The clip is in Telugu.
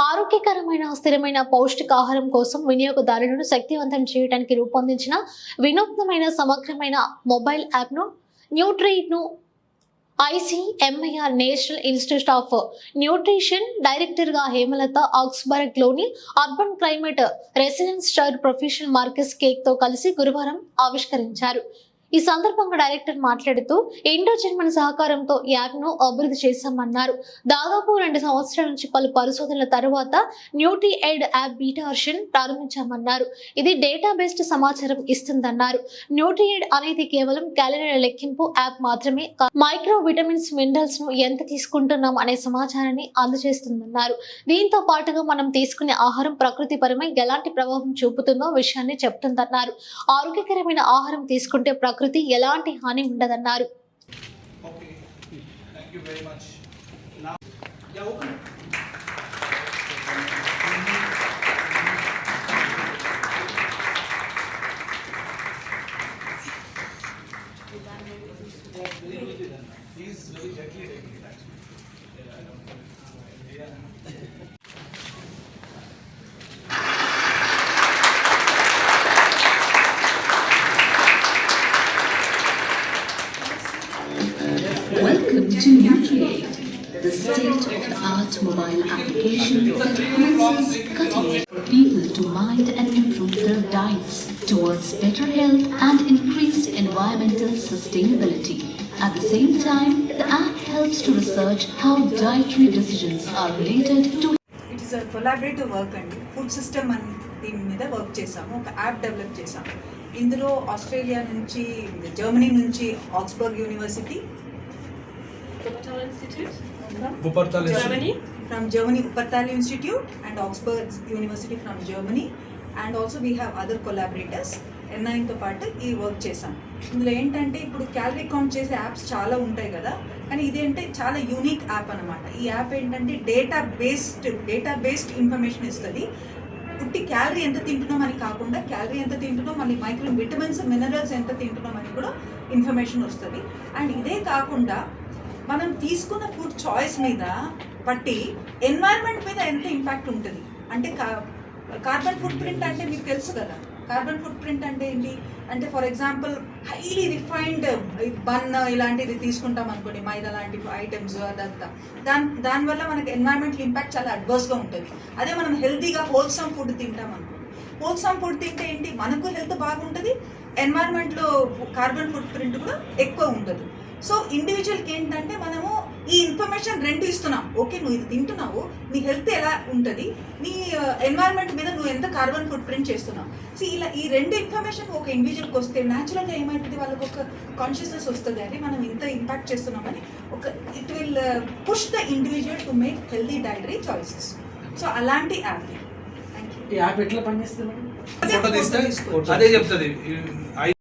ఆరోగ్యకరమైన స్థిరమైన పౌష్టికాహారం కోసం వినియోగదారులను శక్తివంతం చేయడానికి రూపొందించిన వినూత్నమైన సమగ్రమైన మొబైల్ యాప్ను న్యూట్రీను ICMIR national institute of nutrition director గా హేమలత ఆక్స్బర్గ్ లోని urban climate residence chair professional Markus cake తో కలిసి గురువారం ఆవిష్కరించారు. ఈ సందర్భంగా డైరెక్టర్ మాట్లాడుతూ ఇండో జర్మన్ సహకారంతో యాప్ ను అభివృద్ధి చేశామన్నారు. దాదాపు 2 సంవత్సరాల నుంచి పలు పరిశోధనల తర్వాత nutri aid app beta version ప్రారంభించామన్నారు. ఇది డేటా బేస్డ్ సమాచారం ఇస్తుందన్నారు. న్యూట్రీ ఎయిడ్ అనేది కేవలం క్యాలరీల లెక్కింపు యాప్ మాత్రమే మైక్రో విటమిన్స్ మినరల్స్ ను ఎంత తీసుకుంటున్నాం అనే సమాచారాన్ని అందజేస్తుందన్నారు. దీంతో పాటుగా మనం తీసుకునే ఆహారం ప్రకృతి పరమై ఎలాంటి ప్రభావం చూపుతుందో విషయాన్ని చెప్తుందన్నారు. ఆరోగ్యకరమైన ఆహారం తీసుకుంటే ప్రకృతి ఎలాంటి హాని ఉండదన్నారు. Welcome to NutriAid, the state-of-the-art mobile application that harnesses cutting-edge for people to mind and improve their diets towards better health and increased environmental sustainability. At the same time, the app helps to research how dietary decisions are related to. It is a collaborative work and food system and దీని మీద వర్క్ చేసాము. ఒక యాప్ డెవలప్ చేసాము. ఇందులో ఆస్ట్రేలియా నుంచి, జర్మనీ నుంచి Augsburg university, from Germany, Wuppertal Institute and Augsburg University from Germany, and also we have other collaborators NIN తో పాటు ఈ వర్క్ చేసాం. ఇందులో ఏంటంటే ఇప్పుడు క్యాలరీ కౌంట్ చేసే యాప్స్ చాలా ఉంటాయి కదా, కానీ ఇదేంటే చాలా యూనిక్ యాప్ అనమాట. ఈ యాప్ ఏంటంటే డేటా బేస్డ్ ఇన్ఫర్మేషన్ ఇస్తుంది. పుట్టి క్యాలరీ ఎంత తింటున్నాం అని కాకుండా క్యాలరీ ఎంత తింటున్నాం, మళ్ళీ మైక్రో విటమిన్స్ మినరల్స్ ఎంత తింటున్నాం అని కూడా ఇన్ఫర్మేషన్ వస్తుంది. అండ్ ఇదే కాకుండా మనం తీసుకున్న ఫుడ్ చాయిస్ మీద బట్టి ఎన్వైరన్మెంట్ మీద ఎంత ఇంపాక్ట్ ఉంటుంది అంటే కార్బన్ ఫుట్ ప్రింట్ అంటే మీకు తెలుసు కదా. కార్బన్ ఫుట్ ప్రింట్ అంటే ఏంటి అంటే, for example highly refined bun ఇలాంటిది తీసుకుంటాం అనుకోండి, మైదా లాంటి ఐటమ్స్, అదంతా దానివల్ల మనకి ఎన్వైరన్మెంటల్ ఇంపాక్ట్ చాలా అడ్వర్స్గా ఉంటుంది. అదే మనం హెల్తీగా హోల్సమ్ ఫుడ్ తింటాం అనుకోండి, హోల్సమ్ ఫుడ్ తింటే ఏంటి మనకు హెల్త్ బాగుంటుంది, ఎన్వైరన్మెంట్లో కార్బన్ ఫుట్ ప్రింట్ కూడా ఎక్కువ ఉంటుంది. సో ఇండివిజువల్కి ఏంటంటే మనము ఈ ఇన్ఫర్మేషన్ రెండు ఇస్తున్నాం. ఓకే, నువ్వు ఇది తింటున్నావు, నీ హెల్త్ ఎలా ఉంటుంది, నీ ఎన్వైరన్మెంట్ మీద నువ్వు ఎంత కార్బన్ ఫుట్ ప్రింట్ చేస్తున్నావు. సో ఇలా ఈ రెండు ఇన్ఫర్మేషన్ ఒక ఇండివిజువల్కి వస్తే న్యాచురల్గా ఏమవుతుంది, వాళ్ళకి ఒక కాన్షియస్నెస్ వస్తుంది. అది మనం ఇంత ఇంపాక్ట్ చేస్తున్నామని it will push the individual to make healthy dietary choices. So అలాంటి యాప్. ఈ యాప్ ఎట్లా పనిచేస్తుంది? ఫోటో తీస్తే అదే చెప్తుంది.